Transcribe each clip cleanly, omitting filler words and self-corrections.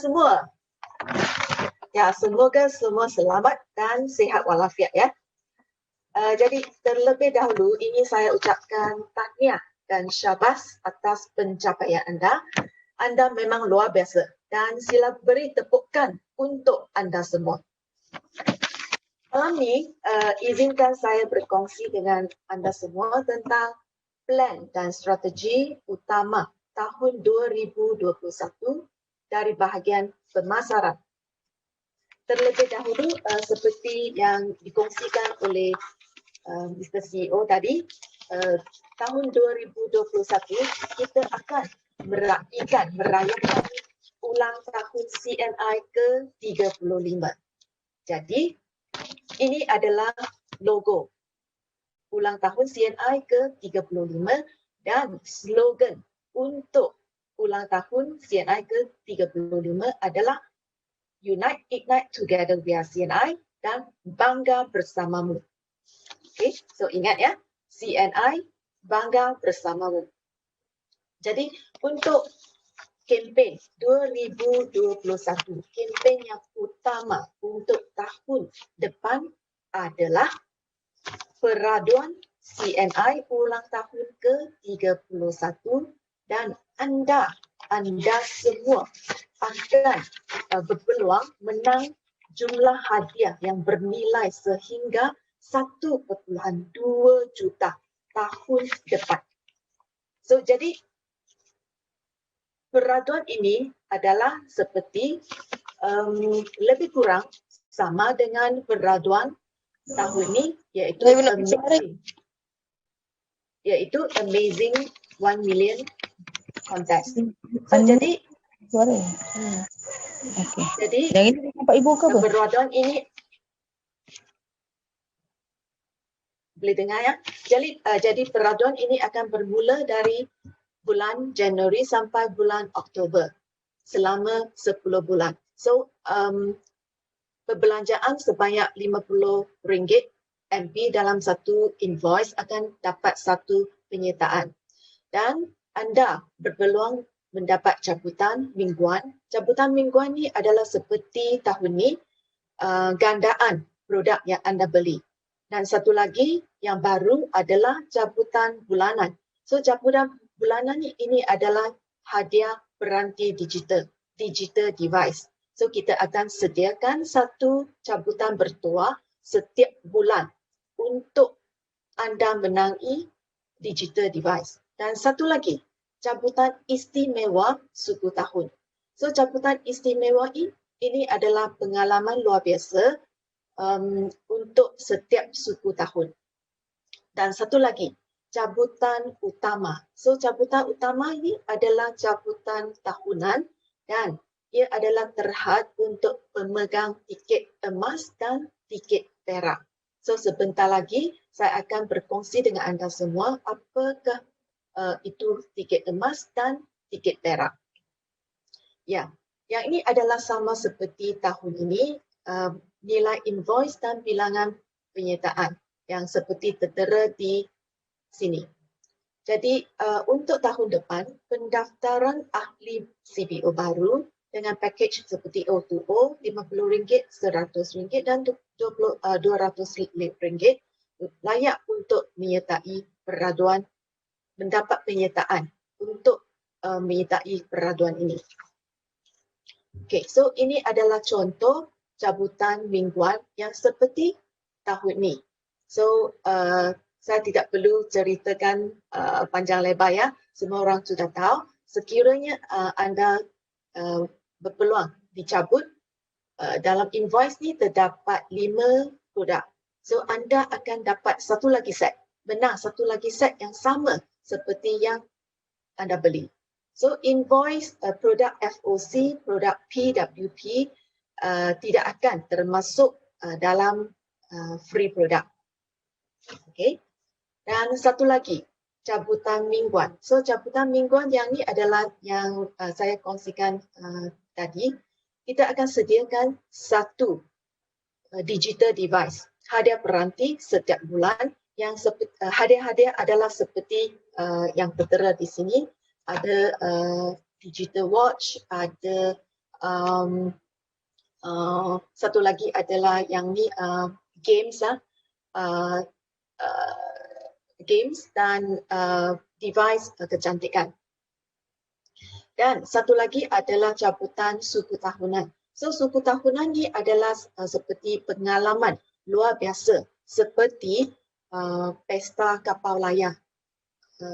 semua. Ya, semoga semua selamat dan sihat walafiat ya. Jadi terlebih dahulu ingin saya ucapkan tahniah dan syabas atas pencapaian anda. Anda memang luar biasa dan sila beri tepukan untuk anda semua. Malam ni, izinkan saya berkongsi dengan anda semua tentang plan dan strategi utama tahun 2021 dari bahagian pemasaran. Terlebih dahulu, seperti yang dikongsikan oleh Mr. CEO tadi, tahun 2021 kita akan merayakan ulang tahun CNI ke-35. Jadi, ini adalah logo ulang tahun CNI ke-35 dan slogan untuk ulang tahun CNI ke-35 adalah Unite, Ignite, Together We Are CNI dan Bangga Bersamamu. Okay, so ingat ya, CNI, Bangga Bersamamu. Jadi untuk kempen 2021, kempen yang utama untuk tahun depan adalah peraduan CNI ulang tahun ke-31 dan anda semua akan berpeluang menang jumlah hadiah yang bernilai sehingga 1.2 juta tahun depan. So jadi peraduan ini adalah seperti lebih kurang sama dengan peraduan tahun ini, iaitu Amazing 1 Million Contest. So jadi jadi yang ini nampak ibu ke apa? peraduan ini boleh dengar ya. Jadi peraduan ini akan bermula dari bulan Januari sampai bulan Oktober selama 10 bulan. So perbelanjaan sebanyak RM50 MP dalam satu invoice akan dapat satu penyertaan. Dan anda berpeluang mendapat cabutan mingguan. Cabutan mingguan ni adalah seperti tahun ni gandaan produk yang anda beli. Dan satu lagi yang baru adalah cabutan bulanan. So cabutan bulanan ini adalah hadiah peranti digital device. So kita akan sediakan satu cabutan bertuah setiap bulan untuk anda menangi digital device. Dan satu lagi, cabutan istimewa suku tahun. So cabutan istimewa ini adalah pengalaman luar biasa untuk setiap suku tahun. Dan satu lagi, cabutan utama. So cabutan utama ini adalah cabutan tahunan dan ia adalah terhad untuk pemegang tiket emas dan tiket perak. So sebentar lagi saya akan berkongsi dengan anda semua apakah itu tiket emas dan tiket perak. Ya, yang ini adalah sama seperti tahun ini, nilai invoice dan bilangan penyertaan yang seperti tertera di sini. Jadi untuk tahun depan, pendaftaran ahli CBO baru dengan package seperti O2O, RM50, RM100 dan RM200 layak untuk menyertai peraduan, mendapat penyertaan untuk menyertai peraduan ini. Okay, so ini adalah contoh cabutan mingguan yang seperti tahun ini. So saya tidak perlu ceritakan panjang lebar ya, semua orang sudah tahu. Sekiranya anda berpeluang dicabut, dalam invoice ni terdapat 5 produk. So anda akan dapat satu lagi set, menang satu lagi set yang sama seperti yang anda beli. So invoice produk FOC, produk PWP tidak akan termasuk dalam free product. Okay. Dan satu lagi, cabutan mingguan. So cabutan mingguan yang ni adalah yang saya kongsikan tadi. Kita akan sediakan satu digital device, hadiah peranti setiap bulan yang hadiah-hadiah adalah seperti yang tertera di sini. Ada digital watch, ada Satu lagi adalah yang ni games lah, games dan device kecantikan. Dan satu lagi adalah cabutan suku tahunan. So suku tahunan ni adalah seperti pengalaman luar biasa seperti pesta kapal layar,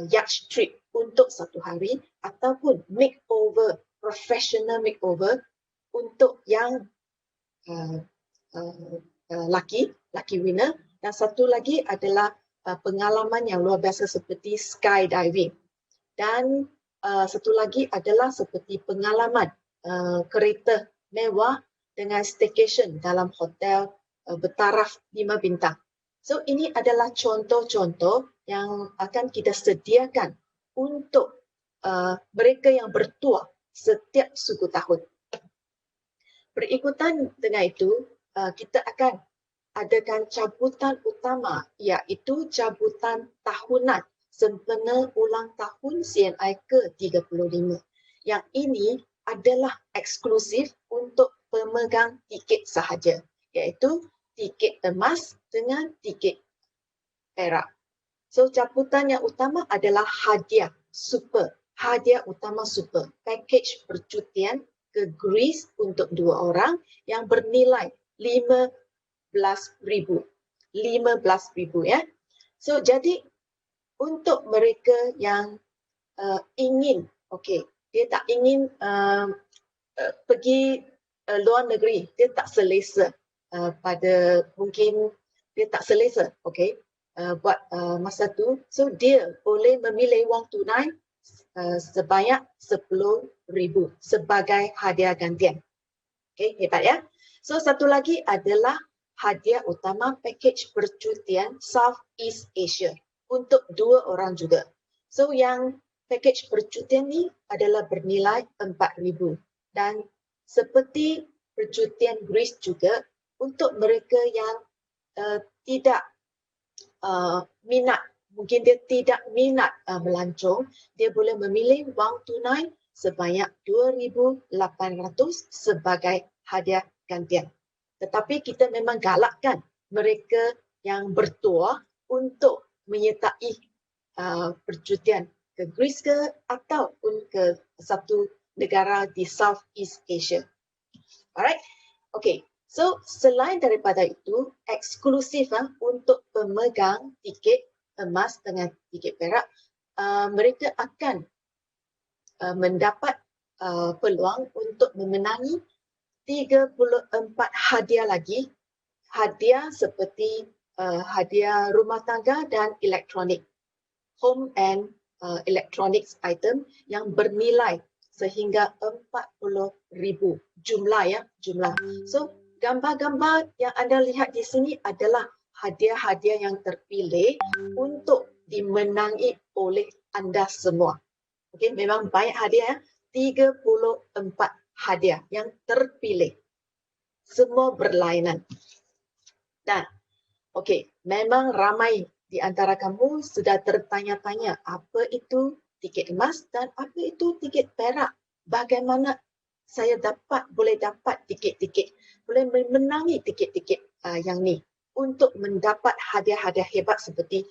yacht trip untuk satu hari ataupun makeover, professional makeover untuk yang laki winner, dan satu lagi adalah pengalaman yang luar biasa seperti skydiving, dan satu lagi adalah seperti pengalaman kereta mewah dengan staycation dalam hotel bertaraf 5 bintang. So ini adalah contoh-contoh yang akan kita sediakan untuk mereka yang bertuah setiap suku tahun. Berikutan dengan itu, kita akan adakan cabutan utama, iaitu cabutan tahunan sempena ulang tahun CNI ke-35. Yang ini adalah eksklusif untuk pemegang tiket sahaja, iaitu tiket emas dengan tiket perak. So, cabutan yang utama adalah hadiah super, hadiah utama super, package percutian ke Greece untuk 2 orang yang bernilai 15,000 ya. So jadi untuk mereka yang ingin, dia tak ingin pergi luar negeri, dia tak selesa pada mungkin dia tak selesa, buat masa tu, so dia boleh memilih wang tunai sebanyak 10,000 sebagai hadiah gantian. Hebat ya. So satu lagi adalah hadiah utama package percutian Southeast Asia untuk 2 orang juga. So yang package percutian ni adalah bernilai 4,000, dan seperti percutian Greece juga, untuk mereka yang tidak minat, mungkin dia tidak minat melancong, dia boleh memilih wang tunai sebanyak 2,800 sebagai hadiah gantian. Tetapi kita memang galakkan mereka yang bertuah untuk menyertai percutian ke Greece ke ataupun ke satu negara di Southeast Asia. Alright, so selain daripada itu, eksklusif untuk pemegang tiket emas dengan tiket perak, mereka akan mendapat peluang untuk memenangi 34 hadiah lagi, hadiah seperti hadiah rumah tangga dan elektronik, home and electronics item yang bernilai sehingga 40,000 jumlah. So gambar-gambar yang anda lihat di sini adalah hadiah-hadiah yang terpilih untuk dimenangi oleh anda semua. Memang banyak hadiah, 34 hadiah yang terpilih. Semua berlainan. Dan memang ramai di antara kamu sudah tertanya-tanya apa itu tiket emas dan apa itu tiket perak. Bagaimana saya boleh dapat tiket-tiket, boleh menangi tiket-tiket yang ni untuk mendapat hadiah-hadiah hebat seperti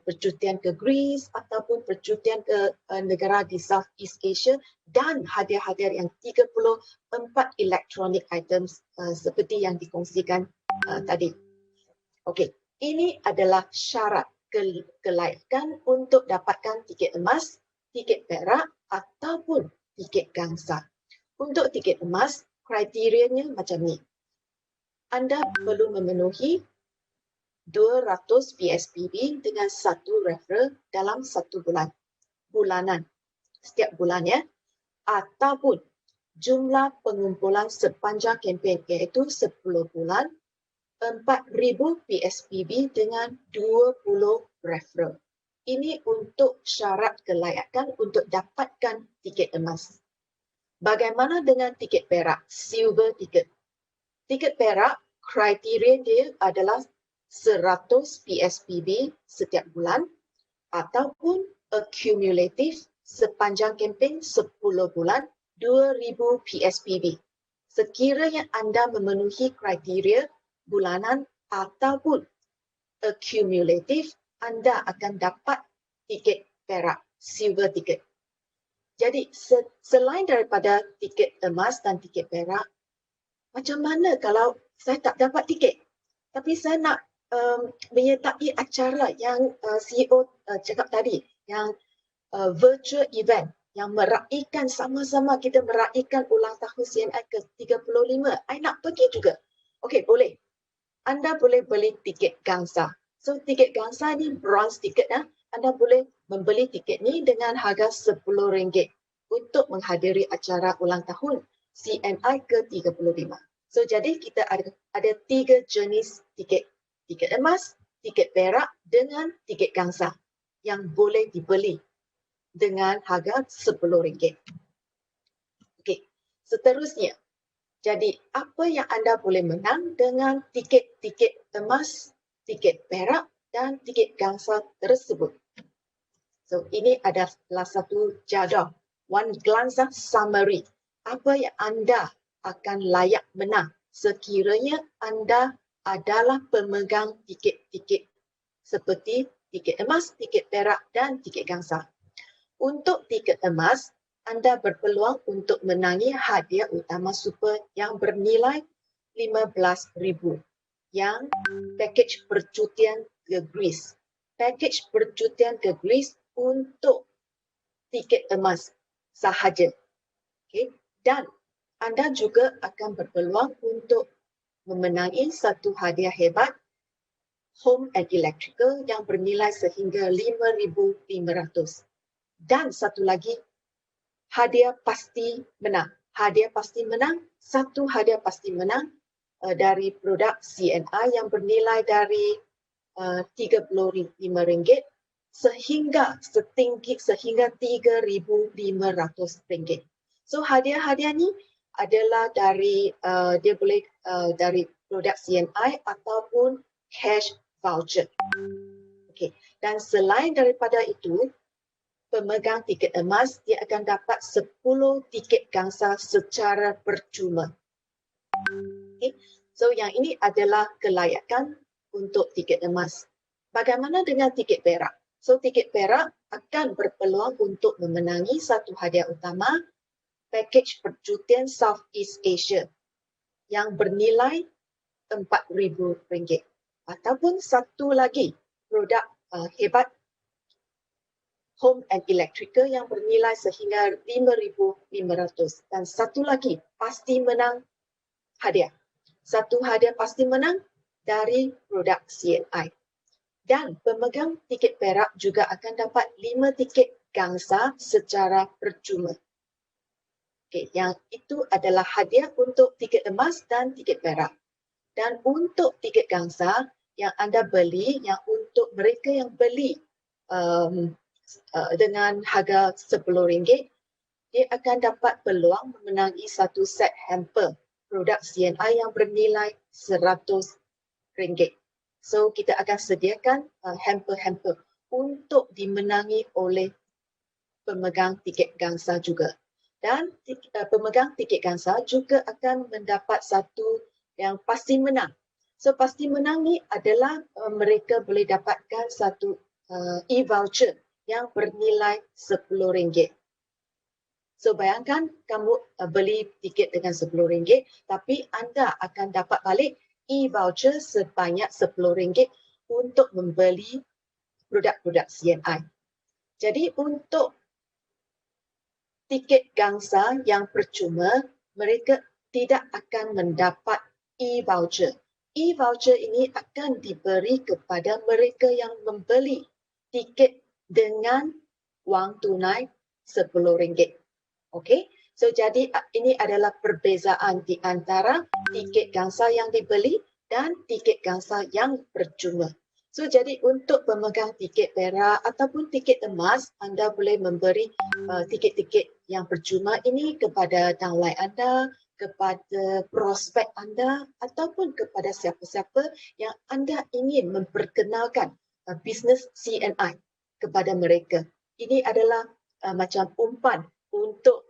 percutian ke Greece ataupun percutian ke negara di Southeast Asia dan hadiah-hadiah yang 34 electronic items seperti yang dikongsikan tadi. Ini adalah syarat kelayakan untuk dapatkan tiket emas, tiket perak ataupun tiket gangsa. Untuk tiket emas, kriterianya macam ni. Anda perlu memenuhi 200 PSPB dengan 1 referral dalam 1 bulanan, setiap bulan ya, ataupun jumlah pengumpulan sepanjang kempen iaitu 10 bulan, 4,000 PSPB dengan 20 referral. Ini untuk syarat kelayakan untuk dapatkan tiket emas. Bagaimana dengan tiket perak, silver ticket? Tiket perak, kriteria dia adalah 100 PSPB setiap bulan ataupun akumulatif sepanjang kempen 10 bulan 2,000 PSPB. Sekiranya anda memenuhi kriteria bulanan ataupun akumulatif, anda akan dapat tiket perak, silver ticket. Jadi selain daripada tiket emas dan tiket perak, macam mana kalau saya tak dapat tiket, tapi saya nak menyertai acara yang CEO cakap tadi, yang virtual event, yang meraihkan sama-sama kita meraihkan ulang tahun CNI ke-35. I nak pergi juga. Okey, boleh. Anda boleh beli tiket gangsa. So, tiket gangsa ni bronze tiket. Anda boleh membeli tiket ni dengan harga RM10 untuk menghadiri acara ulang tahun CNI ke-35. So, jadi kita ada 3 jenis tiket. Tiket emas, tiket perak dengan tiket gangsa yang boleh dibeli dengan harga RM10. Okey, seterusnya. Jadi, apa yang anda boleh menang dengan tiket-tiket emas, tiket perak dan tiket gangsa tersebut? So, ini adalah satu jadual, one glance summary. Apa yang anda akan layak menang sekiranya anda adalah pemegang tiket-tiket seperti tiket emas, tiket perak dan tiket gangsa. Untuk tiket emas, anda berpeluang untuk menangi hadiah utama super yang bernilai RM15,000 yang pakej percutian ke Greece. Pakej percutian ke Greece untuk tiket emas sahaja. Okay? Dan anda juga akan berpeluang untuk memenangi satu hadiah hebat home and electrical yang bernilai sehingga RM5,500. Dan satu lagi, hadiah pasti menang. Hadiah pasti menang, satu hadiah pasti menang dari produk CNI yang bernilai dari RM35 sehingga RM3,500. So hadiah-hadiah ni adalah dari dia boleh dari produk CNI ataupun cash voucher. Okay. Dan selain daripada itu, pemegang tiket emas dia akan dapat 10 tiket gangsa secara percuma. Okay. So yang ini adalah kelayakan untuk tiket emas. Bagaimana dengan tiket perak? So tiket perak akan berpeluang untuk memenangi satu hadiah utama, pakej percutian Southeast Asia yang bernilai RM4,000 ataupun satu lagi produk hebat home and electrical yang bernilai sehingga RM5,500 dan satu lagi pasti menang hadiah. Satu hadiah pasti menang dari produk CNI. Dan pemegang tiket perak juga akan dapat 5 tiket gangsa secara percuma. Okay, yang itu adalah hadiah untuk tiket emas dan tiket perak. Dan untuk tiket gangsa yang anda beli, yang untuk mereka yang beli dengan harga RM10, dia akan dapat peluang memenangi satu set hamper produk CNI yang bernilai RM100. So, kita akan sediakan hamper-hamper untuk dimenangi oleh pemegang tiket gangsa juga. Dan pemegang tiket gangsa juga akan mendapat satu yang pasti menang. So, pasti menang ni adalah mereka boleh dapatkan satu e-voucher yang bernilai RM10. So, bayangkan kamu beli tiket dengan RM10, tapi anda akan dapat balik e-voucher sebanyak RM10 untuk membeli produk-produk CNI. Jadi, untuk tiket gangsa yang percuma, mereka tidak akan mendapat e-voucher. E-voucher ini akan diberi kepada mereka yang membeli tiket dengan wang tunai RM10. Okey, so jadi ini adalah perbezaan di antara tiket gangsa yang dibeli dan tiket gangsa yang percuma. So jadi untuk pemegang tiket perak ataupun tiket emas, anda boleh memberi tiket-tiket yang percuma ini kepada downline anda, kepada prospek anda ataupun kepada siapa-siapa yang anda ingin memperkenalkan bisnes CNI kepada mereka. Ini adalah macam umpan untuk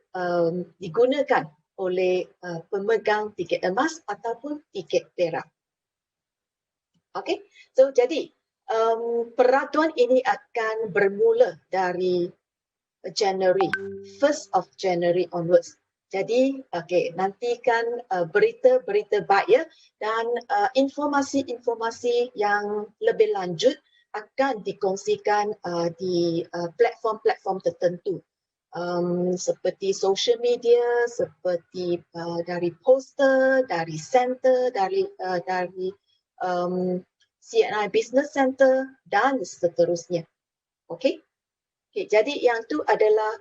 digunakan oleh pemegang tiket emas ataupun tiket perak. Okay, so jadi peraduan ini akan bermula dari January, 1st of January onwards. Jadi, nantikan berita-berita baik ya, dan informasi-informasi yang lebih lanjut akan dikongsikan di platform-platform tertentu. Seperti social media, seperti dari poster, dari center, dari CNI Business Center dan seterusnya. Okey. Jadi yang tu adalah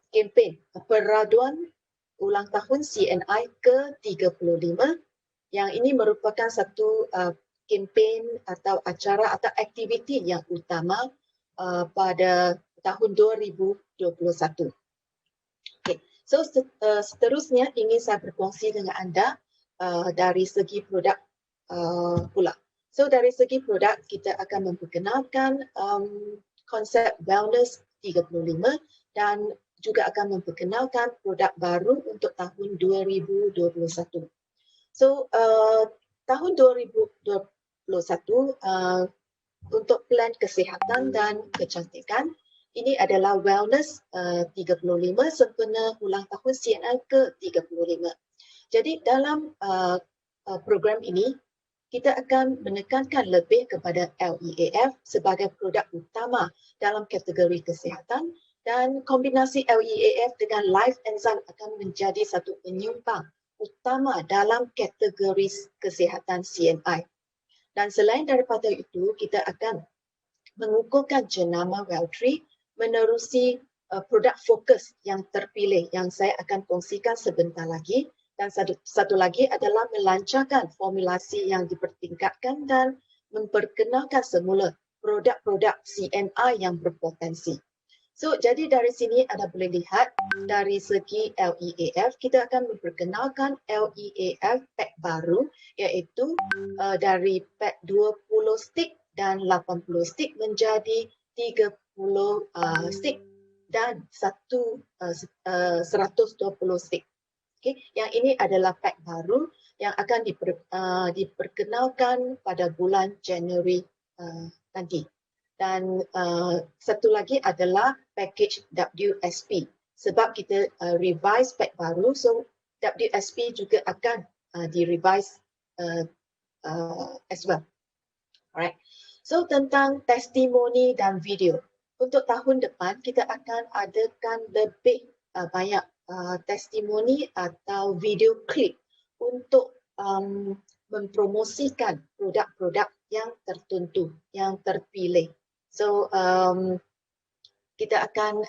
kempen peraduan ulang tahun CNI ke-35. Yang ini merupakan satu kempen atau acara atau aktiviti yang utama pada tahun 2021. Okay. So seterusnya ingin saya berkongsi dengan anda dari segi produk pula. So dari segi produk kita akan memperkenalkan konsep wellness 35 dan juga akan memperkenalkan produk baru untuk tahun 2021. So tahun 2021 untuk plan kesihatan dan kecantikan, ini adalah wellness 35 sempena ulang tahun CNI ke-35. Jadi dalam program ini kita akan menekankan lebih kepada LEAF sebagai produk utama dalam kategori kesihatan, dan kombinasi LEAF dengan Life Enzyme akan menjadi satu penyumbang utama dalam kategori kesihatan CNI. Dan selain daripada itu, kita akan mengukuhkan jenama Welltree menerusi produk fokus yang terpilih yang saya akan kongsikan sebentar lagi. Dan satu lagi adalah melancarkan formulasi yang dipertingkatkan dan memperkenalkan semula produk-produk CNI yang berpotensi. So, jadi dari sini anda boleh lihat dari segi LEAF, kita akan memperkenalkan LEAF pack baru, iaitu dari pack 20 stick dan 80 stick menjadi 30 stick dan 120 stick. Okay. Yang ini adalah pack baru yang akan diperkenalkan pada bulan Januari nanti. Dan satu lagi adalah package WSP. Sebab kita revise pack baru, so WSP juga akan di-revise as well. Alright. So tentang testimoni dan video. Untuk tahun depan kita akan adakan lebih banyak testimoni atau video klip untuk mempromosikan produk-produk yang tertentu, yang terpilih. So kita akan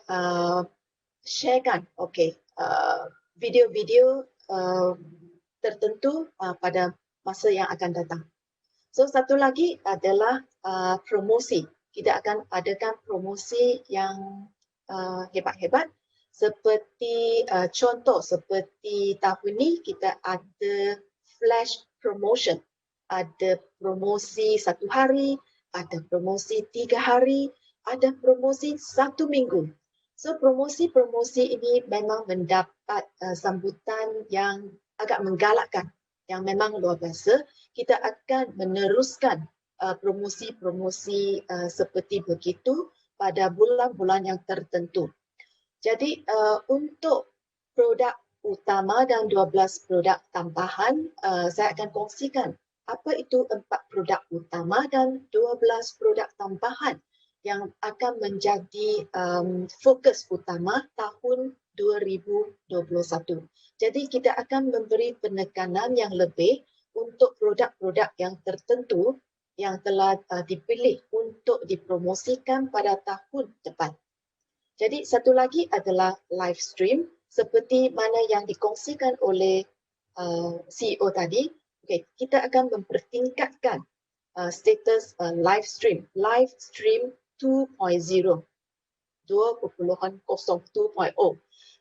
sharekan video-video tertentu pada masa yang akan datang. So satu lagi adalah promosi. Kita akan adakan promosi yang hebat-hebat, seperti contoh seperti tahun ini kita ada flash promotion, ada promosi 1 hari, ada promosi 3 hari, ada promosi 1 minggu. So promosi-promosi ini memang mendapat sambutan yang agak menggalakkan, yang memang luar biasa. Kita akan meneruskan promosi-promosi seperti begitu pada bulan-bulan yang tertentu. Jadi untuk produk utama dan 12 produk tambahan, saya akan kongsikan apa itu 4 produk utama dan 12 produk tambahan yang akan menjadi fokus utama tahun 2021. Jadi kita akan memberi penekanan yang lebih untuk produk-produk yang tertentu yang telah dipilih untuk dipromosikan pada tahun depan. Jadi satu lagi adalah live stream seperti mana yang dikongsikan oleh CEO tadi. Okay, kita akan mempertingkatkan status live stream 2.0.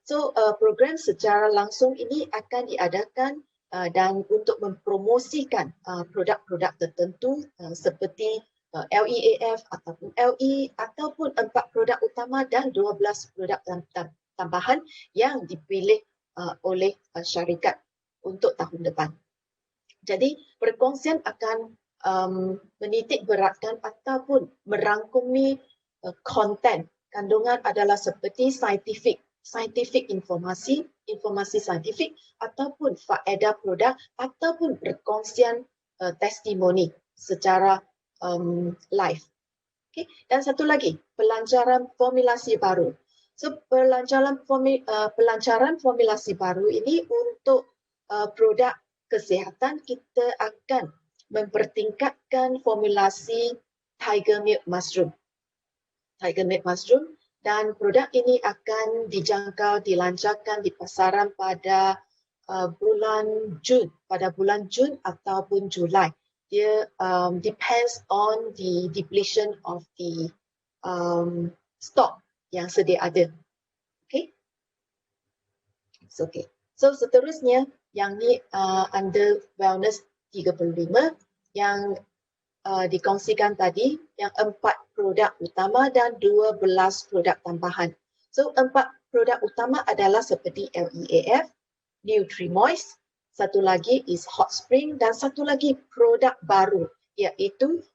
So program secara langsung ini akan diadakan dan untuk mempromosikan produk-produk tertentu seperti LEAF ataupun LE ataupun 4 produk utama dan 12 produk tambahan yang dipilih oleh syarikat untuk tahun depan. Jadi perkongsian akan menitik beratkan ataupun merangkumi konten. Kandungan adalah seperti scientific informasi saintifik ataupun faedah produk ataupun perkongsian testimoni secara live. Okay. Dan satu lagi, pelancaran formulasi baru. So pelancaran formulasi baru ini untuk produk kesihatan, kita akan mempertingkatkan formulasi Tiger Milk Mushroom. Dan produk ini akan dilancarkan di pasaran pada bulan Jun ataupun Julai. Dia depends on the depletion of the stock yang sedia ada. Okay. So seterusnya yang ni under wellness 35 yang dikongsikan tadi, yang 4 produk utama dan 12 produk tambahan. So 4 produk utama adalah seperti LEAF, Nutrimoist, satu lagi is Hot Spring dan satu lagi produk baru iaitu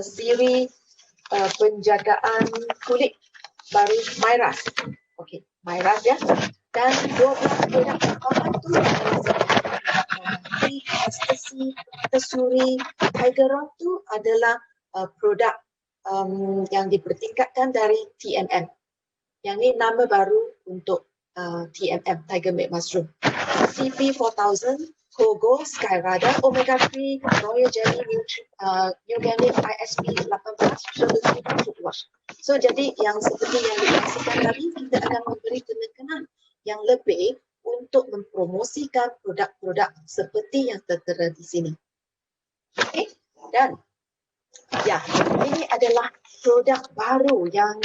siri penjagaan kulit baru Myras. Okey, Myras ya. Dan 12 produk tambahan tu Ecstasy, Tesuri, Tiger Rock tu adalah produk yang dipertingkatkan dari TMM. Yang ni nama baru untuk TMM, Tiger Milk Mushroom. CP4000, Kogo, Skyrada, Omega 3, Royal Jelly, Organic, ISP 18, Sugar Free Food Wash. So jadi yang seperti yang dikasihkan tadi, kita akan memberi penekanan yang lebih untuk mempromosikan produk-produk seperti yang tertera di sini. Okay. Dan ya, ini adalah produk baru yang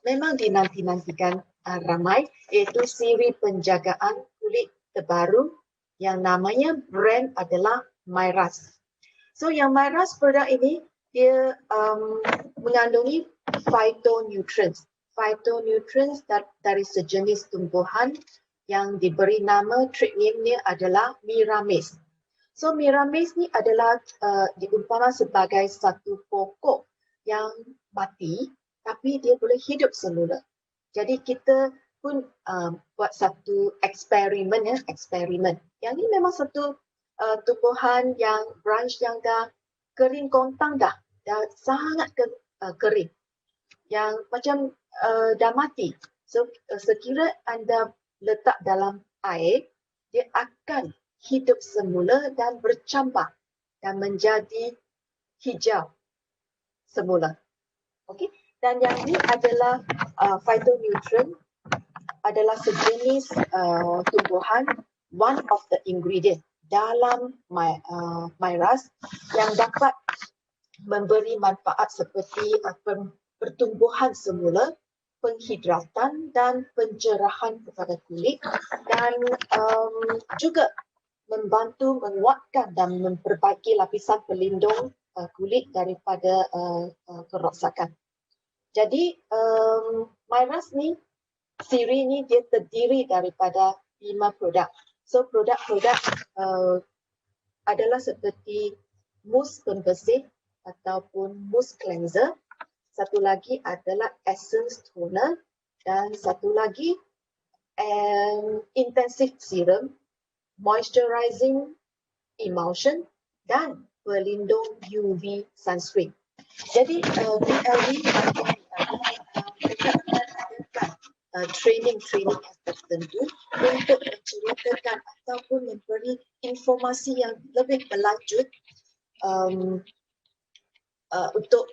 memang dinanti-nantikan ramai, iaitu siri penjagaan kulit terbaru yang namanya brand adalah Myras. So yang Myras produk ini dia mengandungi phytonutrients. Phytonutrients dari sejenis tumbuhan yang diberi nama trade name-nya adalah Miramis. So Miramis ni adalah diumpama sebagai satu pokok yang mati tapi dia boleh hidup semula. Jadi kita pun buat satu eksperimen. Yang ni memang satu tumbuhan yang branch yang dah kering kontang dah sangat kering. Yang macam dah mati. So sekira anda letak dalam air, dia akan hidup semula dan bercambah dan menjadi hijau semula. Okey. Dan yang ini adalah phytonutrient, adalah sejenis tumbuhan, one of the ingredient dalam Myras yang dapat memberi manfaat seperti pertumbuhan semula, penghidratan dan pencerahan kepada kulit dan juga membantu menguatkan dan memperbaiki lapisan pelindung kulit daripada kerosakan. Jadi Myras ni, siri ni dia terdiri daripada 5 produk. So produk-produk adalah seperti mousse pembersih ataupun mousse cleanser. Satu lagi adalah essence toner dan satu lagi intensive serum, moisturizing emulsion dan pelindung UV sunscreen. Jadi BLD training yang tertentu untuk menceritakan ataupun memberi informasi yang lebih berlanjut untuk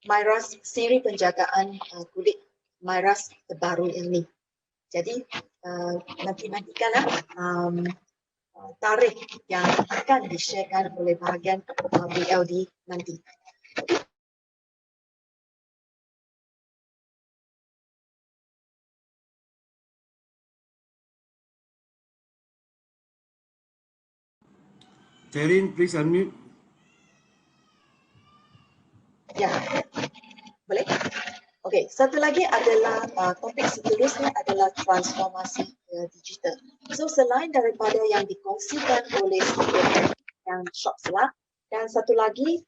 Myras, siri penjagaan kulit Myras terbaru ini. Jadi nantikanlah tarikh yang akan di-sharekan oleh bahagian BLD nanti. Terin, please unmute. Ya, boleh? Okey, satu lagi adalah topik seterusnya adalah transformasi digital. So selain daripada yang dikongsikan oleh CPM yang short selak, dan satu lagi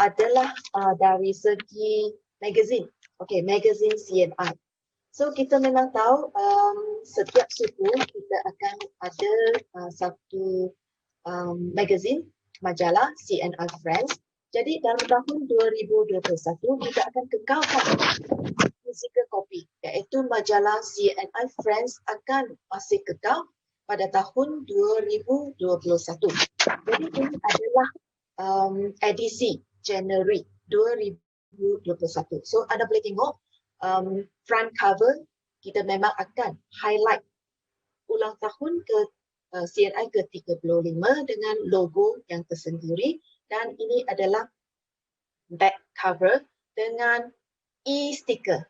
adalah dari segi magazine. Okey, magazine CNI. So kita memang tahu setiap suku kita akan ada satu magazine, majalah CNI Friends. Jadi dalam tahun 2021 kita akan kekalkan physical copy, iaitu majalah CNI Friends akan masih kekal pada tahun 2021. Jadi ini adalah edisi Januari 2021. So anda boleh tengok front cover kita memang akan highlight ulang tahun ke CNI ke-35 dengan logo yang tersendiri, dan ini adalah back cover dengan e-sticker,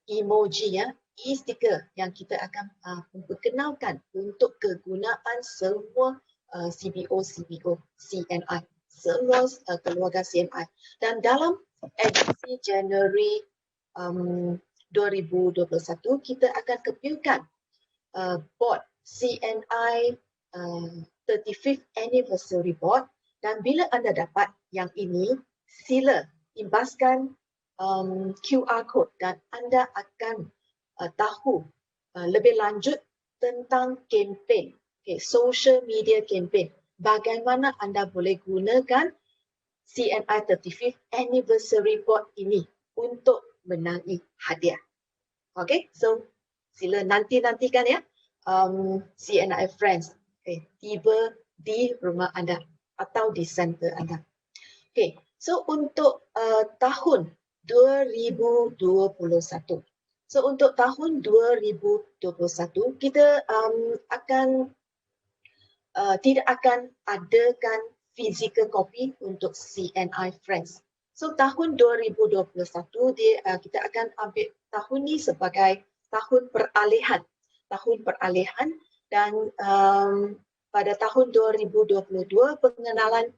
emoji ya, e-sticker yang kita akan memperkenalkan untuk kegunaan semua CBO CNI, semua keluarga CNI. Dan dalam edisi Januari 2021 kita akan kepilkan board CNI 35th anniversary board, dan bila anda dapat yang ini, sila imbaskan QR code dan anda akan tahu lebih lanjut tentang kempen, social media campaign, bagaimana anda boleh gunakan CNI 35th anniversary board ini untuk menangi hadiah. Okay, so sila nantikan ya CNI Friends tiba di rumah anda atau di center anda. Okay, so untuk tahun 2021. So untuk tahun 2021 kita akan tidak akan adakan physical copy untuk CNI Friends. So tahun 2021 kita akan ambil tahun ni sebagai tahun peralihan. Dan pada tahun 2022 pengenalan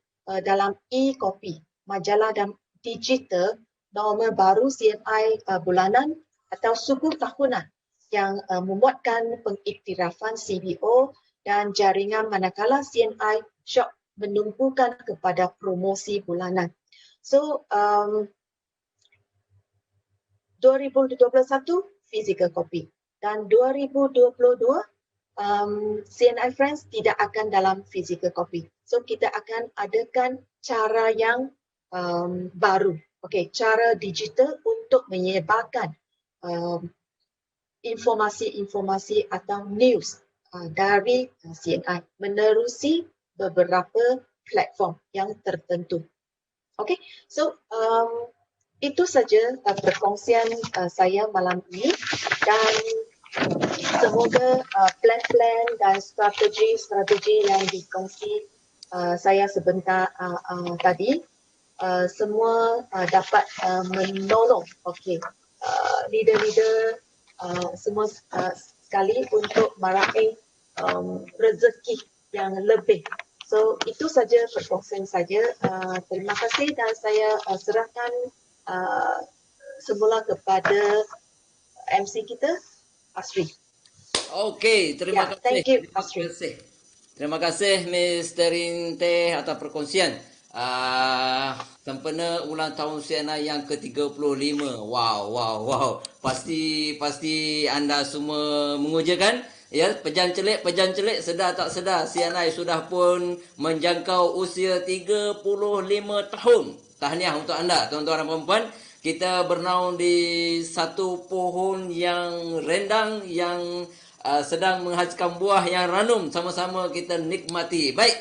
dalam e-copy, majalah dan digital norma baru CNI bulanan atau suku tahunan yang memuatkan pengiktirafan CBO dan jaringan manakala CNI Shop menumpukan kepada promosi bulanan. So 2021 physical copy dan 2022 CNI Friends tidak akan dalam physical copy. So kita akan adakan cara yang baru, cara digital untuk menyebarkan informasi-informasi atau news dari CNI menerusi beberapa platform yang tertentu. Okay, so itu saja perkongsian saya malam ini, dan semoga plan-plan dan strategi yang dikongsi saya sebentar tadi semua dapat menolong leader-leader semua sekali untuk meraih rezeki yang lebih. So itu saja perkongsian saja. Terima kasih, dan saya serahkan semula kepada MC kita, Asri. Okey, terima kasih. Thank you, Asri. Terima kasih Mr. Rinte atas perkongsian. Sempena ulang tahun CNI yang ke-35. Wow. Pasti anda semua menguja kan? Ya, pejan celik sedar tak sedar CNI sudah pun menjangkau usia 35 tahun. Tahniah untuk anda tuan-tuan dan puan-puan. Kita bernaung di satu pohon yang rendang yang sedang menghasilkan buah yang ranum, sama-sama kita nikmati. Baik,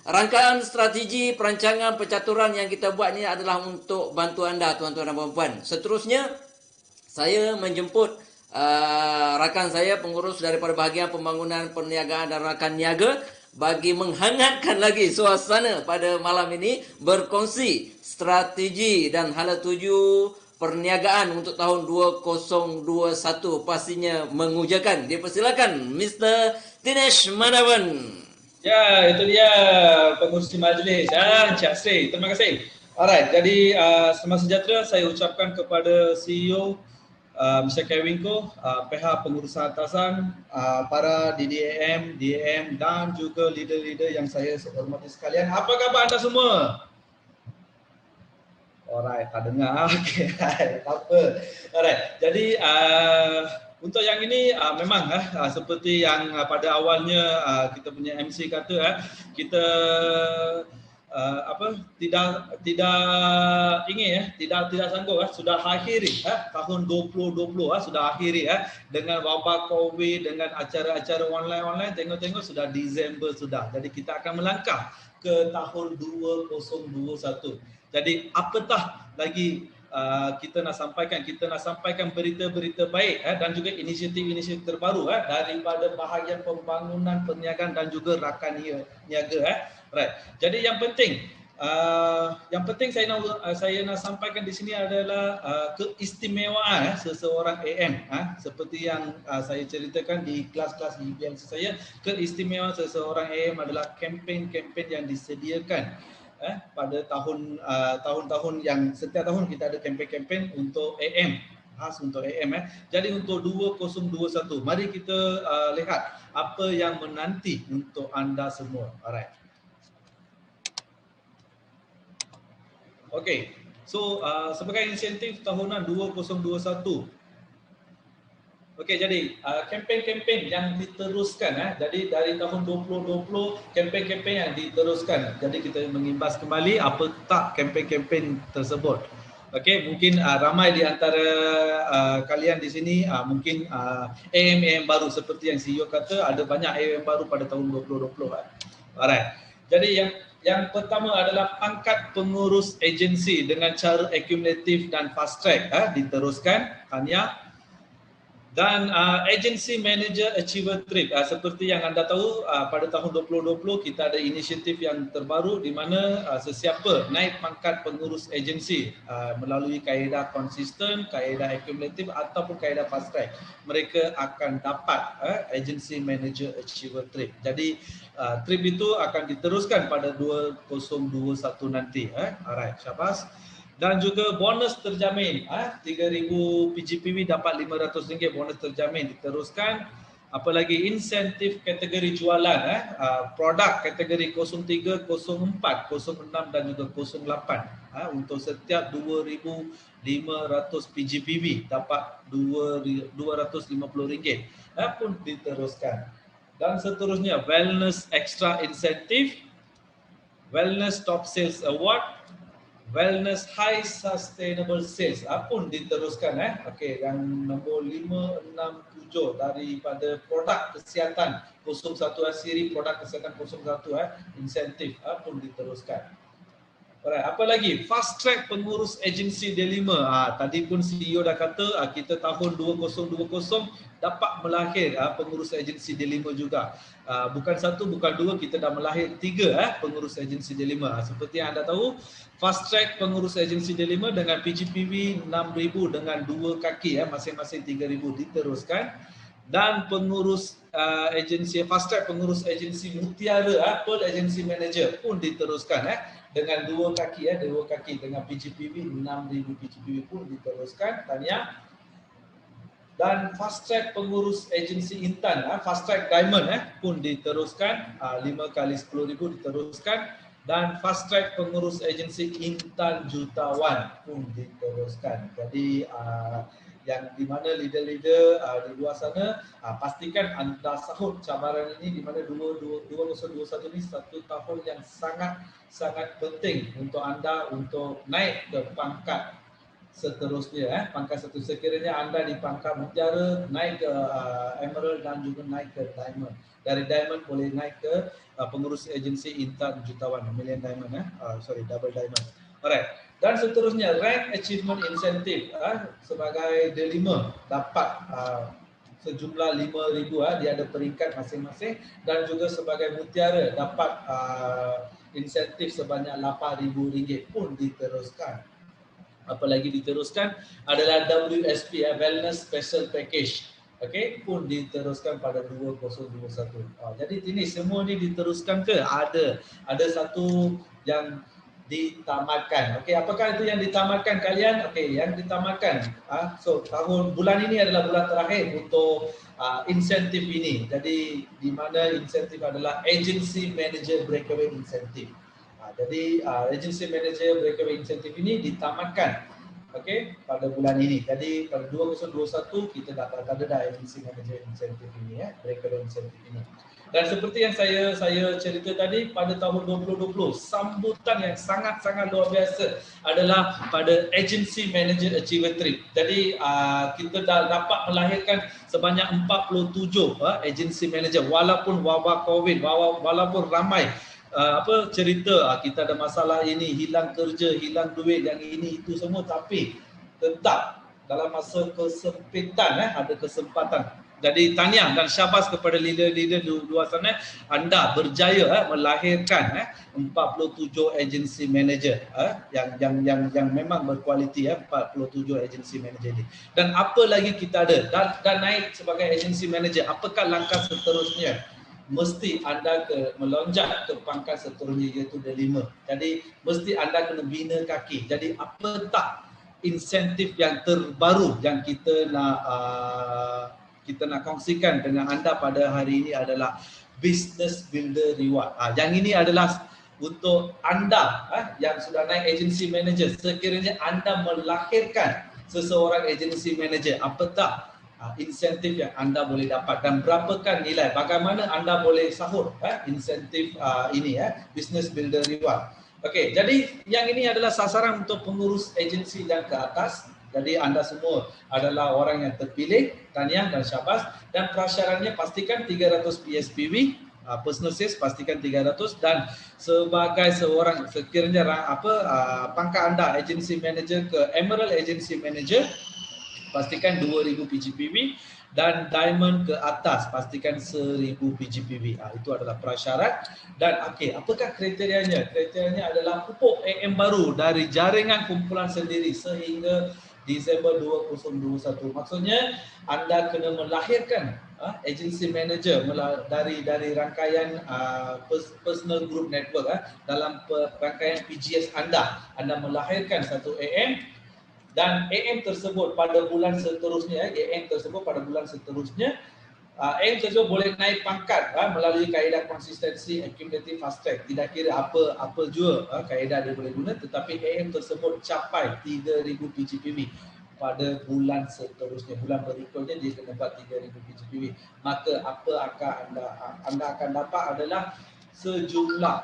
rangkaian strategi perancangan pencaturan yang kita buat ini adalah untuk bantu anda tuan-tuan dan puan-puan. Seterusnya, saya menjemput rakan saya, pengurus daripada bahagian pembangunan perniagaan dan rakan niaga, bagi menghangatkan lagi suasana pada malam ini, berkongsi strategi dan hala tuju perniagaan untuk tahun 2021. Pastinya mengujakan. Dipersilakan Mr. Dinesh Manavan. Ya, itu dia pengurusi majlis. Encik Asri, terima kasih. Alright, jadi selamat sejahtera saya ucapkan kepada CEO Mr. Kevin Ko, pihak pengurusan atasan, para DDAM, DAM dan juga leader-leader yang saya hormati sekalian. Apa khabar anda semua? Alright, tak dengar. Okay, tak apa. Alright, jadi untuk yang ini memang seperti yang pada awalnya kita punya MC kata, kita tidak ingin tidak sanggup sudah akhiri tahun 2020 sudah akhiri dengan wabak Covid, dengan acara-acara online tengok-tengok sudah Disember sudah. Jadi kita akan melangkah ke tahun 2021. Jadi apatah lagi kita nak sampaikan berita-berita baik dan juga inisiatif-inisiatif terbaru daripada bahagian pembangunan, perniagaan dan juga rakan niaga. Right. Jadi yang penting saya nak sampaikan di sini adalah keistimewaan seseorang AM seperti yang saya ceritakan di kelas-kelas IBMC saya. Keistimewaan seseorang AM adalah kempen-kempen yang disediakan pada tahun-tahun yang setiap tahun kita ada kempen-kempen untuk AM, khas untuk AM. Jadi untuk 2021, mari kita lihat apa yang menanti untuk anda semua. Alright. Okay, so sebagai insentif tahunan 2021. Okey, jadi kempen-kempen yang diteruskan jadi dari tahun 2020 kempen-kempen yang diteruskan. Jadi kita mengimbas kembali apa tak kempen-kempen tersebut. Okey, mungkin ramai di antara kalian di sini mungkin AM baru seperti yang CEO kata, ada banyak AM baru pada tahun 2020. Alright. Jadi yang pertama adalah pangkat pengurus agensi dengan cara akumulatif dan fast track diteruskan. Tahniah. Dan Agency Manager Achiever Trip, seperti yang anda tahu pada tahun 2020 kita ada inisiatif yang terbaru di mana sesiapa naik pangkat pengurus agensi melalui kaedah konsisten, kaedah akumulatif ataupun kaedah fast track, mereka akan dapat Agency Manager Achiever Trip. Jadi trip itu akan diteruskan pada 2021 nanti. Alright, syabas. Dan juga bonus terjamin 3,000 PGPV dapat RM500 bonus terjamin diteruskan. Apalagi insentif kategori jualan produk kategori 03, 04, 06 dan juga 08 untuk setiap RM2,500 PGPV dapat RM250 pun diteruskan. Dan seterusnya wellness extra insentif, wellness top sales award, wellness high sustainable sales pun diteruskan. Okey, yang nombor 5, 6, 7 daripada produk kesihatan 01 siri produk kesihatan 01 insentif pun diteruskan. Alright, apa lagi? Fast track pengurus agensi D5. Tadi pun CEO dah kata kita tahun 2020 dapat melahir pengurus agensi D5 juga. Bukan satu, bukan dua, kita dah melahir 3 pengurus agensi D5. Seperti yang anda tahu, fast track pengurus agensi D5 dengan PGPV 6,000 dengan 2 kaki masing-masing 3,000 diteruskan. Dan pengurus agensi fast track pengurus agensi Mutiara Pearl Agency Manager pun diteruskan dengan 2 kaki dengan PGPV 6,000 PGPV pun diteruskan. Tahniah. Dan fast track pengurus agensi Intan fast track Diamond pun diteruskan 5 kali 10,000 diteruskan. Dan fast track pengurus agensi Intan Jutawan pun diteruskan. Jadi yang di mana leader-leader di luar sana pastikan anda sahut cabaran ini, di mana 2021 ini satu tahun yang sangat penting untuk anda untuk naik ke pangkat seterusnya. Pangkat seterusnya, sekiranya anda di pangkat Mutiara naik ke Emerald dan juga naik ke Diamond. Dari Diamond boleh naik ke pengurus agensi Intan Jutawan, Million Diamond Double Diamond. Alright. Dan seterusnya rank achievement incentive sebagai D5 dapat sejumlah 5,000 dia ada peringkat masing-masing. Dan juga sebagai Mutiara dapat insentif sebanyak RM8,000 pun diteruskan. Apalagi diteruskan adalah WSP Wellness Special Package, okey, pun diteruskan pada 2021. Jadi ini semua ni diteruskan ke ada satu yang ditamatkan. Okey, apakah itu yang ditamatkan kalian? Okey, yang ditamatkan. So bulan ini adalah bulan terakhir untuk insentif ini. Jadi di mana insentif adalah agency manager breakaway insentif. Jadi agency manager breakaway insentif ini ditamatkan. Okey, pada bulan ini. Jadi pada 2021 kita dapat ada dah agency manager insentif ini breakaway insentif ini. Dan seperti yang saya cerita tadi, pada tahun 2020 sambutan yang sangat-sangat luar biasa adalah pada Agency Manager Achiever Trip. Jadi kita dah dapat melahirkan sebanyak 47 agency manager walaupun wabak Covid, walaupun ramai cerita kita ada masalah ini, hilang kerja, hilang duit, yang ini itu semua, tapi tetap dalam masa kesempitan ada kesempatan. Jadi tahniah dan syabas kepada leader-leader di luar sana, anda berjaya melahirkan 47 agency manager yang memang berkualiti 47 agency manager ini. Dan apa lagi kita ada dan naik sebagai agency manager, apakah langkah seterusnya? Mesti anda melonjak ke pangkat seterusnya, iaitu D5. Jadi mesti anda kena bina kaki. Jadi apa tak insentif yang terbaru yang kita nak kongsikan dengan anda pada hari ini adalah Business Builder Reward. Yang ini adalah untuk anda yang sudah naik agency manager. Sekiranya anda melahirkan seseorang agency manager, apa tak insentif yang anda boleh dapat dan berapakah nilai, bagaimana anda boleh sahut insentif ini Business Builder Reward. Okey, jadi yang ini adalah sasaran untuk pengurus agensi yang ke atas. Jadi anda semua adalah orang yang terpilih, tahniah dan syabas. Dan prasyaratnya pastikan 300 PSPV, personal sales pastikan 300, dan sebagai seorang sekiranya pangkat anda agency manager ke Emerald agency manager, pastikan 2000 PGPV, dan diamond ke atas pastikan 1000 PGPV. Itu adalah prasyarat. Dan okey, apakah kriterianya? Kriterianya adalah pupuk AM baru dari jaringan kumpulan sendiri sehingga Disember 2021. Maksudnya anda kena melahirkan agency manager dari rangkaian personal group network dalam rangkaian PGS anda melahirkan satu AM. Dan AM tersebut pada bulan seterusnya, AM tersebut boleh naik pangkat melalui kaedah konsistensi accumulative fast track. Tidak kira apa jua kaedah dia boleh guna, tetapi AM tersebut capai 3000 PGPV pada bulan seterusnya, bulan berikutnya dia akan dapat 3000 PGPV. Maka apa akan anda akan dapat adalah sejumlah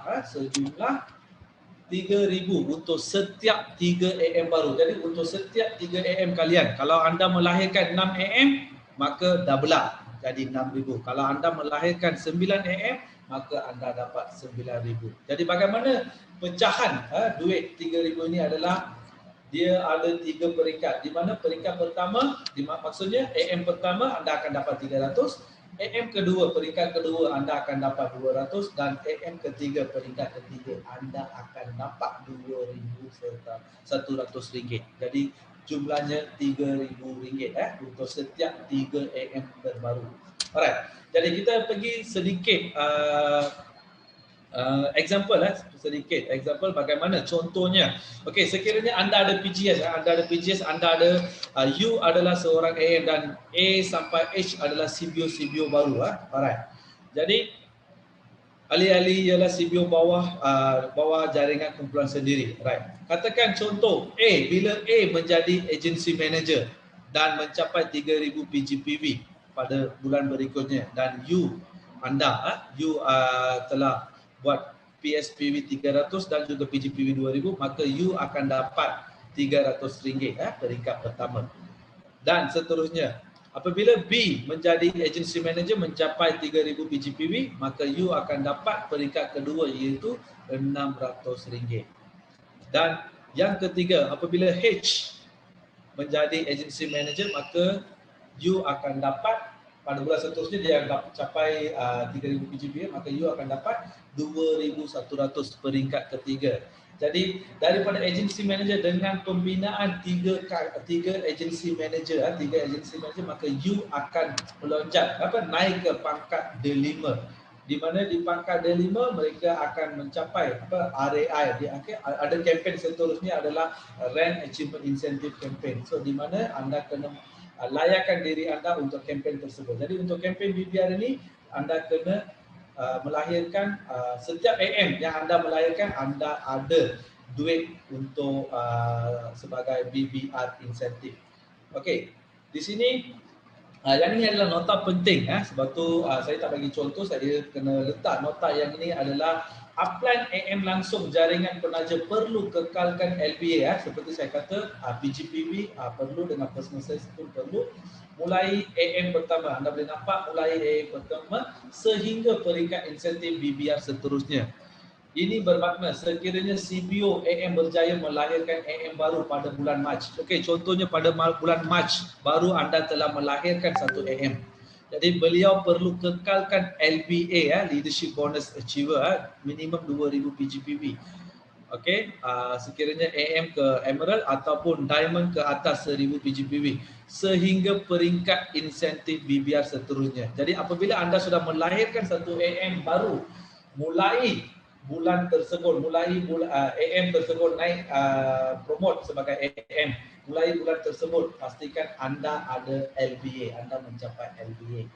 3,000 untuk setiap 3 AM baru. Jadi untuk setiap 3 AM kalian, kalau anda melahirkan 6 AM, maka double jadi 6,000. Kalau anda melahirkan 9 AM, maka anda dapat 9,000. Jadi bagaimana pecahan duit 3,000 ini adalah dia ada 3 peringkat. Di mana peringkat pertama, maksudnya AM pertama anda akan dapat 300, AM kedua, peringkat kedua anda akan dapat 200, dan AM ketiga, peringkat ketiga anda akan dapat 2,100 ringgit. Jadi jumlahnya 3,000 ringgit untuk setiap 3 AM terbaru. Alright. Jadi kita pergi sedikit example bagaimana contohnya. Okey, sekiranya anda ada PGS, anda ada U adalah seorang AM dan A sampai H adalah CBO baru. Alright. Jadi alih-alih ialah CBO bawah jaringan kumpulan sendiri. Right. Katakan contoh A, bila A menjadi agency manager dan mencapai 3,000 PGPV pada bulan berikutnya, dan U telah buat PSPV 300 dan juga PGPV 2,000, maka U akan dapat RM300 peringkat pertama. Dan seterusnya, apabila B menjadi agency manager mencapai 3,000 PGPV, maka U akan dapat peringkat kedua, iaitu RM600. Dan yang ketiga, apabila H menjadi agency manager, maka U akan dapat pada bulan seterusnya dia akan capai 3,000 PGP, maka U akan dapat 2,100 peringkat ketiga. Jadi daripada agency manager dengan pembinaan tiga agency manager, maka U akan melonjak naik ke pangkat D5. di mana di pangkat D5 mereka akan mencapai RAI. Ada kempen seterusnya adalah Rank Achievement Incentive Campaign. So di mana anda kena layakkan diri anda untuk kempen tersebut. Jadi untuk kempen BBR ini anda kena melahirkan setiap AM yang anda melahirkan, anda ada duit untuk sebagai BBR insentif. Okey, di sini yang ini adalah nota penting, sebab tu saya tak bagi contoh, saya kena letak nota yang ini adalah upline AM langsung jaringan penaja perlu kekalkan LBA, seperti saya kata PGPB perlu dengan personal sales pun perlu. Mulai AM pertama, anda boleh nampak mulai AM pertama sehingga peringkat insentif BBR seterusnya. Ini bermakna sekiranya CBO AM berjaya melahirkan AM baru pada bulan Mac. Okey, contohnya pada bulan Mac baru anda telah melahirkan satu AM. Jadi beliau perlu kekalkan LBA, Leadership Bonus Achiever, minimum 2000 PGPB. Okey, sekiranya AM ke Emerald ataupun Diamond ke atas 1000 PGPB sehingga peringkat insentif BBR seterusnya. Jadi apabila anda sudah melahirkan satu AM baru, mulai bulan tersebut, AM tersebut naik promote sebagai AM, mulai bulan tersebut pastikan anda ada LBA, anda mencapai LBA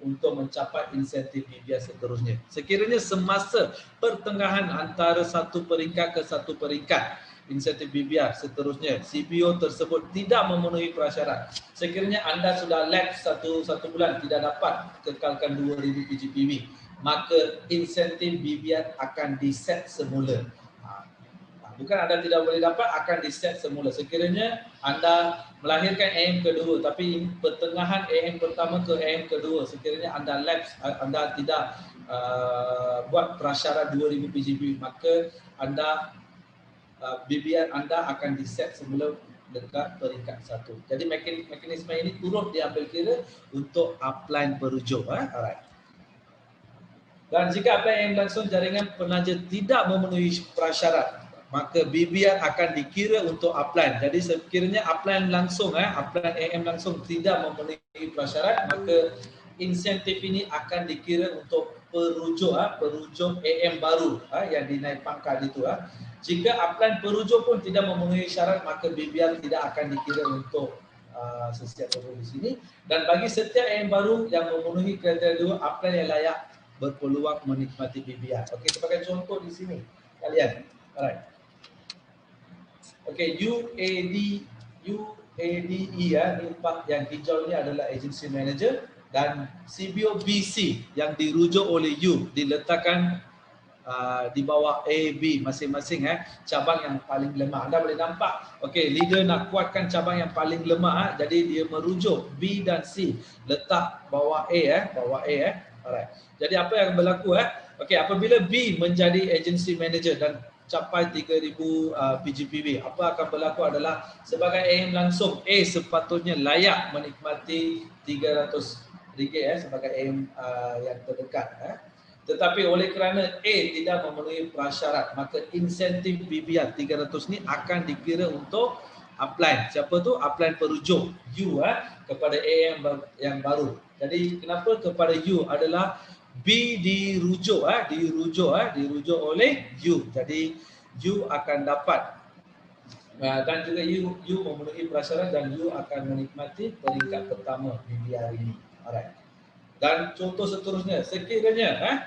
untuk mencapai insentif BBR seterusnya. Sekiranya semasa pertengahan antara satu peringkat ke satu peringkat insentif BBR seterusnya, CBO tersebut tidak memenuhi prasyarat, sekiranya anda sudah lapse satu bulan tidak dapat kekalkan 2000 PGPB, maka insentif BBR akan diset semula. Bukan anda tidak boleh dapat, akan diset semula. Sekiranya anda melahirkan AM kedua tapi pertengahan AM pertama ke AM kedua, sekiranya anda lapse, anda tidak buat prasyarat 2000 PGP, maka anda BBR anda akan diset semula dekat peringkat 1. Jadi mekanisme ini turut diambil kira untuk upline perujuk. Alright. Dan jika upline yang langsung jaringan penaja tidak memenuhi prasyarat, maka BBR akan dikira untuk upline. Jadi sekiranya upline langsung, upline AM langsung tidak memenuhi prasyarat, maka insentif ini akan dikira untuk perujuk AM baru yang dinaik pangkat itu. Jika upline perujuk pun tidak memenuhi syarat, maka BBR tidak akan dikira untuk setiap perujuk di sini. Dan bagi setiap AM baru yang memenuhi kriteria dua, upline yang layak berpeluang menikmati BBR. Okey, sebagai contoh di sini kalian. Alright. Okey, UADE yang hijau ini adalah agency manager, dan CBO BC yang dirujuk oleh U diletakkan di bawah A, B masing-masing cabang yang paling lemah. Anda boleh nampak, okey, leader nak kuatkan cabang yang paling lemah, jadi dia merujuk B dan C, letak bawah A Alright. Jadi apa yang berlaku okey, apabila B menjadi agency manager dan capai 3000 PGPB, apa akan berlaku adalah sebagai AM langsung, A sepatutnya layak menikmati RM300 sebagai AM yang terdekat. Tetapi oleh kerana A tidak memenuhi prasyarat, maka insentif BBR 300 ni akan dikira untuk upline. Siapa tu? Upline perujuk U kepada AM yang baru. Jadi kenapa kepada U adalah B dirujuk oleh U. Jadi U akan dapat dan juga U memenuhi prasyarat dan U akan menikmati peringkat pertama BBR ini. Alright. Dan contoh seterusnya, sekiranya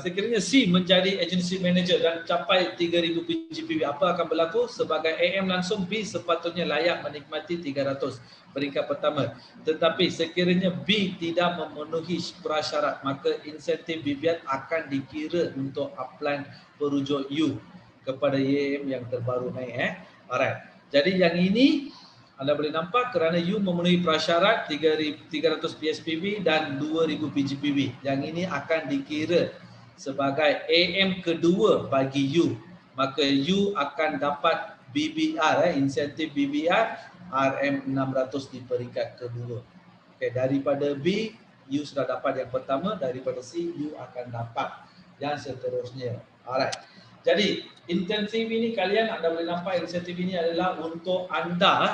sekiranya C menjadi agency manager dan capai 3000 PGPB, apa akan berlaku? Sebagai AM langsung, B sepatutnya layak menikmati 300 peringkat pertama. Tetapi sekiranya B tidak memenuhi prasyarat, maka insentif BBR akan dikira untuk upline perujuk U kepada AM yang terbaru naik. Alright. Jadi yang ini anda boleh nampak kerana U memenuhi prasyarat 300 PSPB dan 2000 PGPB. Yang ini akan dikira sebagai AM kedua bagi U. Maka U akan dapat BBR, insentif BBR RM600 di peringkat kedua. Okay, daripada B, U sudah dapat yang pertama. Daripada C, U akan dapat yang seterusnya. Alright. Jadi insentif ini kalian anda boleh nampak insentif ini adalah untuk anda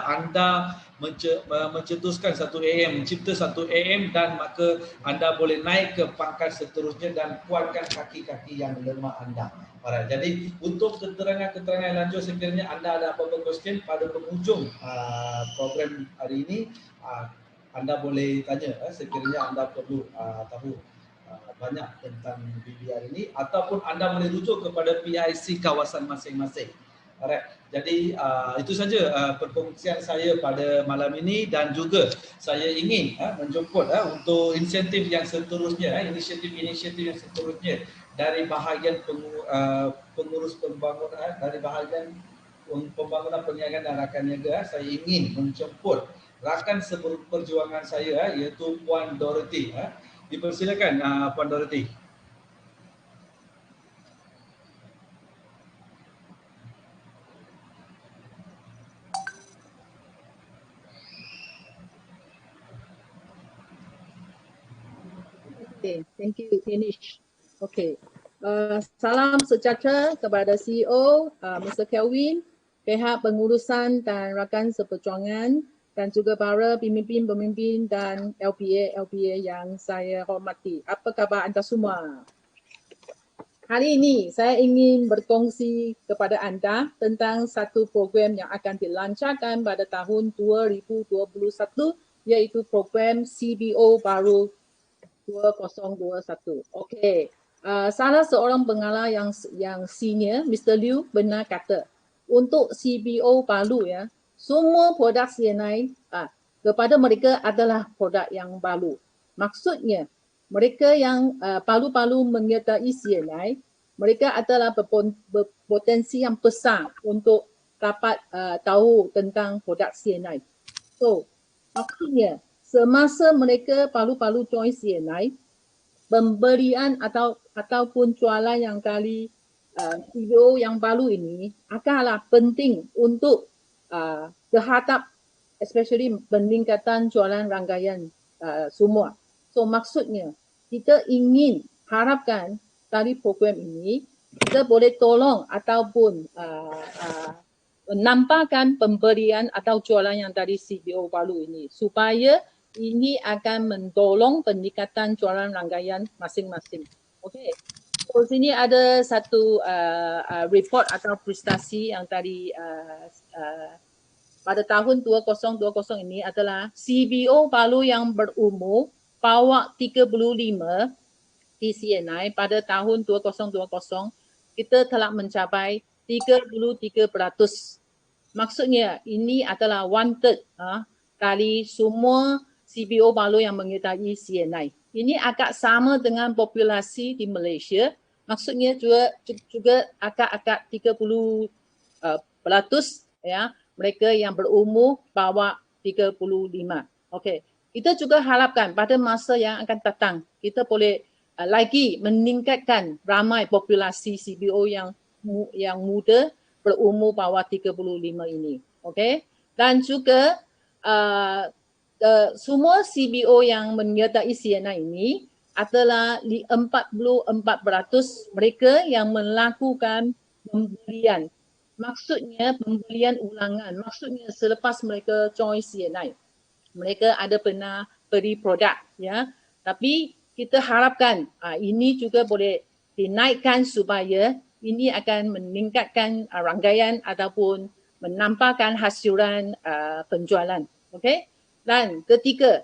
mencetuskan satu AM, mencipta satu AM dan maka anda boleh naik ke pangkat seterusnya dan kuatkan kaki-kaki yang lemah anda. Alright, jadi untuk keterangan-keterangan yang lanjut sekiranya anda ada apa-apa question pada penghujung program hari ini, anda boleh tanya sekiranya anda perlu tahu banyak tentang BBR ini ataupun anda boleh rujuk kepada PIC kawasan masing-masing. Alright. Jadi itu saja perkongsian saya pada malam ini dan juga saya ingin menjemput untuk insentif yang seterusnya, inisiatif-inisiatif yang seterusnya dari bahagian pengurus pembangunan, dari bahagian pembangunan perniagaan dan rakan niaga, saya ingin menjemput rakan seperjuangan saya iaitu Puan Dorothy. Dipersilakan Puan Dorothy. Okay, thank you, finish. Okay, salam sejahtera kepada CEO, Mr. Kelvin, pihak pengurusan dan rakan seperjuangan dan juga para pemimpin-pemimpin dan LPA yang saya hormati. Apa khabar anda semua? Hari ini saya ingin berkongsi kepada anda tentang satu program yang akan dilancarkan pada tahun 2021 iaitu program CBO baru 2021. Okey. Salah seorang pengarah yang senior, Mr. Liu, benar kata untuk CBO baru ya, semua produk CNI kepada mereka adalah produk yang baru. Maksudnya mereka yang baru-baru menyertai CNI, mereka adalah berpotensi yang besar untuk dapat tahu tentang produk CNI. So, maksudnya semasa mereka palu-palu join CNI, pemberian ataupun jualan yang kali CBO yang baru ini akanlah penting untuk terhadap especially peningkatan jualan rangkaian semua. So maksudnya kita ingin harapkan dari program ini kita boleh tolong ataupun menampakkan pemberian atau jualan yang dari CBO baru ini supaya ini akan mendorong peningkatan jualan rangkaian masing-masing. Okey. So sini ada satu report atau prestasi yang tadi pada tahun 2020 ini adalah CBO baru yang berumur bawah 35 di CNI pada tahun 2020 kita telah mencapai 33%. Maksudnya ini adalah 1/3 dari semua CBO baru yang menyertai CNI. Ini agak sama dengan populasi di Malaysia. Maksudnya juga agak 30% ya, mereka yang berumur bawah 35. Okey. Kita juga harapkan pada masa yang akan datang kita boleh lagi meningkatkan ramai populasi CBO yang muda berumur bawah 35 ini. Okey. Dan juga semua CBO yang menyertai CNI ini adalah 44% mereka yang melakukan pembelian. Maksudnya pembelian ulangan. Maksudnya selepas mereka join CNI, mereka ada pernah beli produk ya. Tapi kita harapkan ini juga boleh dinaikkan supaya ini akan meningkatkan rangkaian ataupun menampakkan hasilan penjualan. Okey. Dan ketiga,